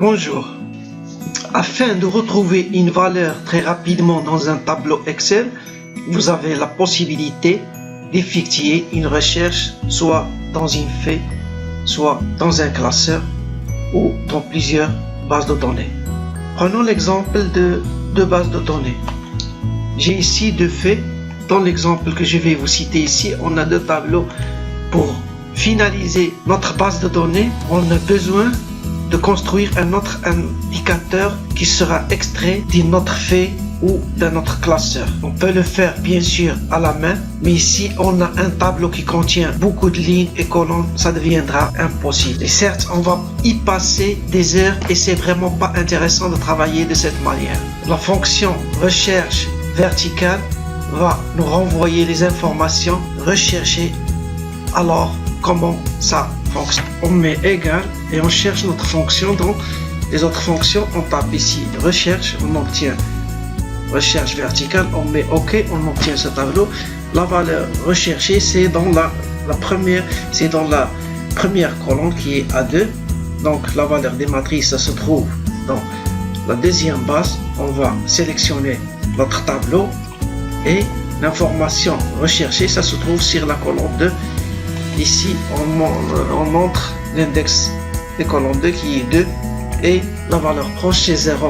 Bonjour. Afin de retrouver une valeur très rapidement dans un tableau Excel, vous avez la possibilité d'effectuer une recherche soit dans une feuille, soit dans un classeur ou dans plusieurs bases de données. Prenons l'exemple de deux bases de données. J'ai ici deux feuilles. Dans l'exemple que je vais vous citer ici, on a deux tableaux. Pour finaliser notre base de données, on a besoin de construire un autre indicateur qui sera extrait d'une autre feuille ou d'un autre classeur. On peut le faire bien sûr à la main, mais ici on a un tableau qui contient beaucoup de lignes et colonnes, ça deviendra impossible. Et certes, on va y passer des heures et c'est vraiment pas intéressant de travailler de cette manière. La fonction recherche verticale va nous renvoyer les informations recherchées. Alors, comment ça fonctionne? On met égal et on cherche notre fonction. Dans les autres fonctions, on tape ici recherche, on obtient recherche verticale, on met OK, on obtient ce tableau. La valeur recherchée, c'est dans la première colonne qui est A2. Donc la valeur des matrices, ça se trouve dans la deuxième base. On va sélectionner notre tableau et l'information recherchée, ça se trouve sur la colonne 2. Ici, on montre l'index de colonne 2 qui est 2 et la valeur proche c'est 0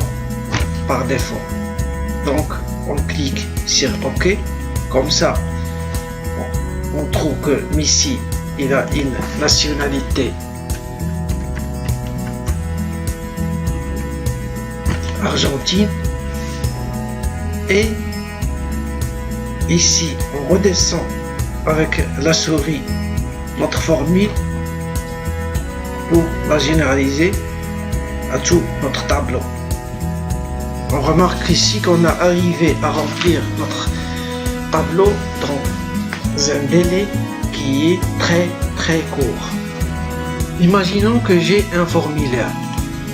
par défaut. Donc, on clique sur OK. Comme ça, on trouve que Messi, il a une nationalité argentine. Et ici, on redescend avec la souris notre formule pour la généraliser à tout notre tableau. On remarque ici qu'on a arrivé à remplir notre tableau dans un délai qui est très court. Imaginons que j'ai un formulaire.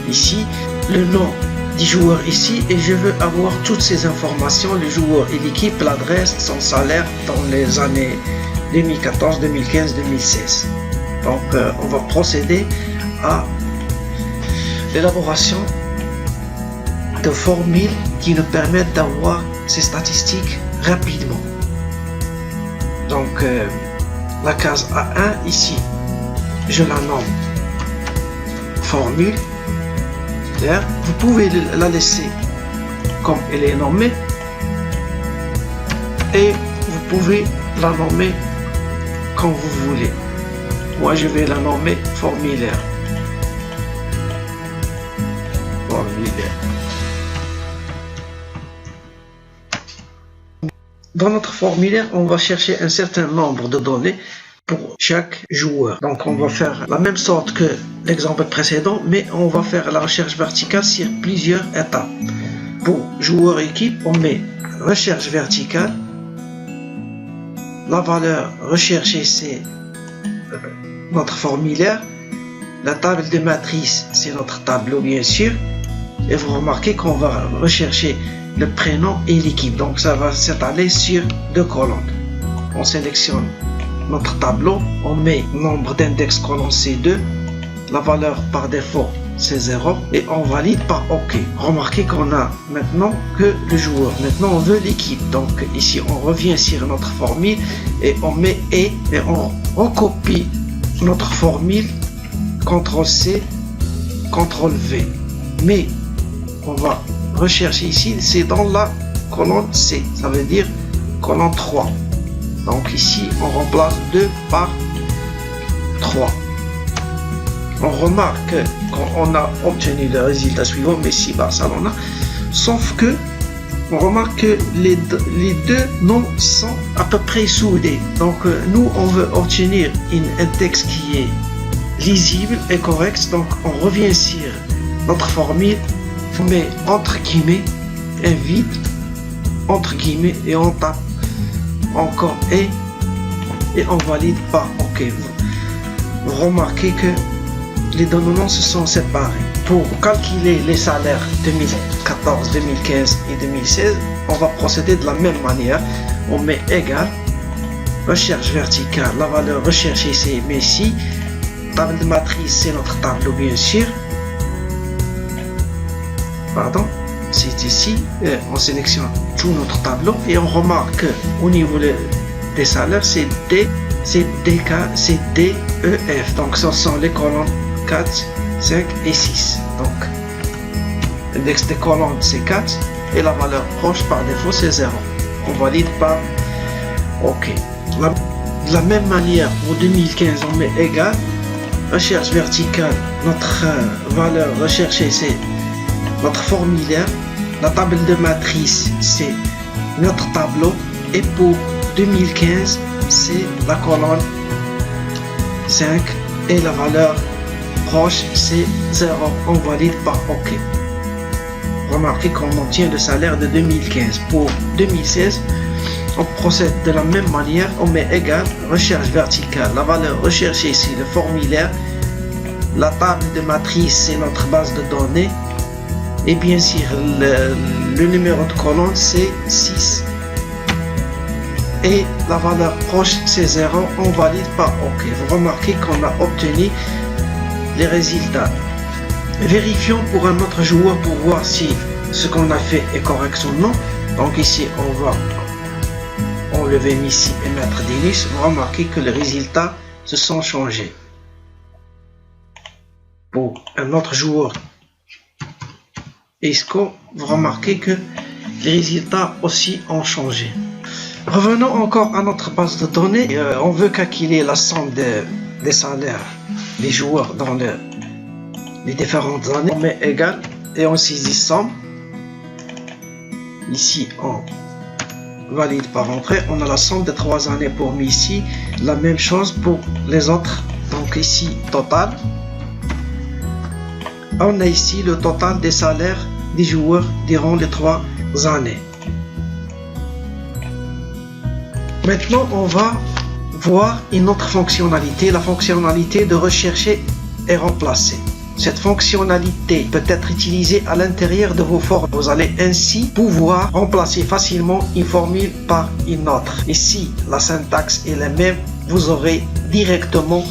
Ici, le nom du joueur ici et je veux avoir toutes ces informations, le joueur et l'équipe, l'adresse, son salaire dans les années 2014, 2015, 2016. Donc on va procéder à l'élaboration de formules qui nous permettent d'avoir ces statistiques rapidement. Donc la case A1 ici, je la nomme formule. Vous pouvez la laisser comme elle est nommée et vous pouvez la nommer comme vous voulez. Moi je vais la nommer formulaire. Dans notre formulaire, on va chercher un certain nombre de données pour chaque joueur. Donc on va faire la même sorte que l'exemple précédent, mais on va faire la recherche verticale sur plusieurs étapes. Pour joueur équipe, on met recherche verticale. La valeur recherchée, c'est notre formulaire. La table de matrice, c'est notre tableau bien sûr. Et vous remarquez qu'on va rechercher le prénom et l'équipe. Donc ça va s'étaler sur deux colonnes. On sélectionne notre tableau, on met nombre d'index colonne C2, la valeur par défaut c'est 0 et on valide par OK. Remarquez qu'on a maintenant que le joueur. Maintenant on veut l'équipe. Donc ici on revient sur notre formule et on met et on recopie notre formule CTRL-C, CTRL-V. Mais on va rechercher ici, c'est dans la colonne C, ça veut dire colonne 3. Donc ici, on remplace 2 par 3. On remarque qu'on a obtenu le résultat suivant, Messi, Barcelona, sauf que on remarque que les deux noms sont à peu près soudés. Donc nous, on veut obtenir un texte qui est lisible et correct. Donc on revient sur notre formule, on met entre guillemets un vide, entre guillemets, et on tape encore et on valide par OK. Vous remarquez que les données se sont séparés. Pour calculer les salaires 2014, 2015 et 2016, on va procéder de la même manière. On met égal, recherche verticale, la valeur recherchée c'est Messi, table de matrice c'est notre tableau bien sûr, pardon, c'est ici. On sélectionne tout notre tableau et on remarque qu'au niveau des salaires, c'est DK, c'est DEF. Donc ce sont les colonnes 4, 5 et 6. Donc l'index des colonnes c'est 4 et la valeur proche par défaut c'est 0. On valide par OK. De la même manière, pour 2015, on met égal, recherche verticale, notre valeur recherchée c'est notre formulaire, la table de matrice c'est notre tableau et pour 2015 c'est la colonne 5 et la valeur proche c'est 0. On valide par OK. Remarquez qu'on obtient le salaire de 2015. Pour 2016, on procède de la même manière. On met égal, recherche verticale. La valeur recherchée, c'est le formulaire. La table de matrice, c'est notre base de données. Et bien sûr, le numéro de colonne, c'est 6. Et la valeur proche, c'est 0. On valide par OK. Vous remarquez qu'on a obtenu les résultats. Vérifions pour un autre joueur pour voir si ce qu'on a fait est correct ou non. Donc ici, on va enlever Messi et mettre Denis. Vous remarquez que les résultats se sont changés. Pour un autre joueur, Isco, vous remarquez que les résultats aussi ont changé. Revenons encore à notre base de données. On veut calculer la somme des salaires des joueurs dans les différentes années. On met égal et on saisit somme. Ici on valide par entrée. On a la somme des 3 années pour Messi. La même chose pour les autres. Donc ici total. On a ici le total des salaires des joueurs durant les 3 années. Maintenant on va voir une autre fonctionnalité, la fonctionnalité de rechercher et remplacer. Cette fonctionnalité peut être utilisée à l'intérieur de vos formules. Vous allez ainsi pouvoir remplacer facilement une formule par une autre. Et si la syntaxe est la même, vous aurez directement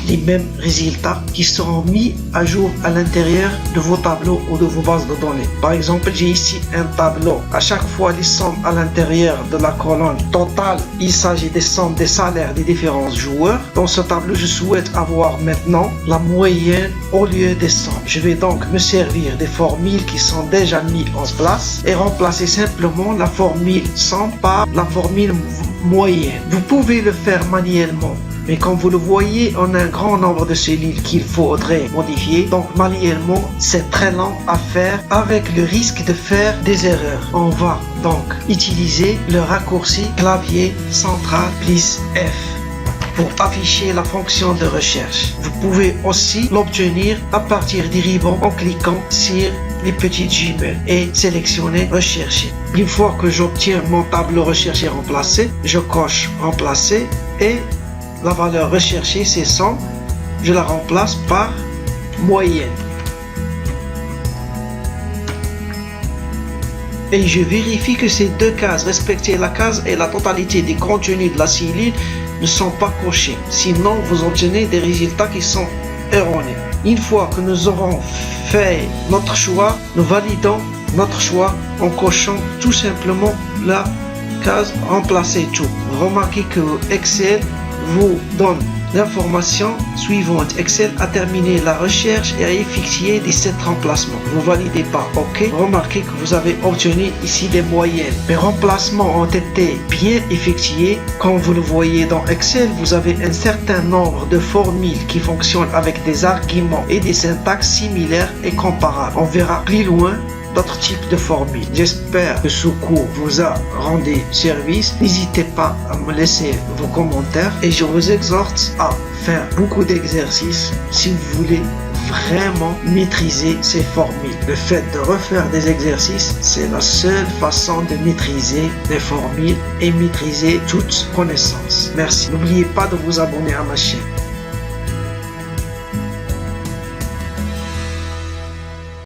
les mêmes résultats qui seront mis à jour à l'intérieur de vos tableaux ou de vos bases de données. Par exemple, j'ai ici un tableau. À chaque fois, les sommes à l'intérieur de la colonne totale, il s'agit des sommes des salaires des différents joueurs. Dans ce tableau, je souhaite avoir maintenant la moyenne au lieu des sommes. Je vais donc me servir des formules qui sont déjà mises en place et remplacer simplement la formule somme par la formule moyenne. Vous pouvez le faire manuellement. Mais comme vous le voyez, on a un grand nombre de cellules qu'il faudrait modifier. Donc manuellement, c'est très lent à faire avec le risque de faire des erreurs. On va donc utiliser le raccourci clavier central plus F pour afficher la fonction de recherche. Vous pouvez aussi l'obtenir à partir du ruban en cliquant sur les petites jumelles et sélectionner rechercher. Une fois que j'obtiens mon tableau recherché remplacé, je coche remplacer et la valeur recherchée, c'est 100. Je la remplace par moyenne. Et je vérifie que ces deux cases, respecter la case et la totalité des contenus de la cellule, ne sont pas cochés. Sinon, vous obtenez des résultats qui sont erronés. Une fois que nous aurons fait notre choix, nous validons notre choix en cochant tout simplement la case remplacer tout. Remarquez que Excel vous donne l'information suivante. Excel a terminé la recherche et a effectué 17 remplacements. Vous validez par OK. Remarquez que vous avez obtenu ici les moyennes. Les remplacements ont été bien effectués. Comme vous le voyez dans Excel, vous avez un certain nombre de formules qui fonctionnent avec des arguments et des syntaxes similaires et comparables. On verra plus loin d'autres types de formules. J'espère que ce cours vous a rendu service. N'hésitez pas à me laisser vos commentaires et je vous exhorte à faire beaucoup d'exercices si vous voulez vraiment maîtriser ces formules. Le fait de refaire des exercices, c'est la seule façon de maîtriser les formules et maîtriser toute connaissance. Merci. N'oubliez pas de vous abonner à ma chaîne.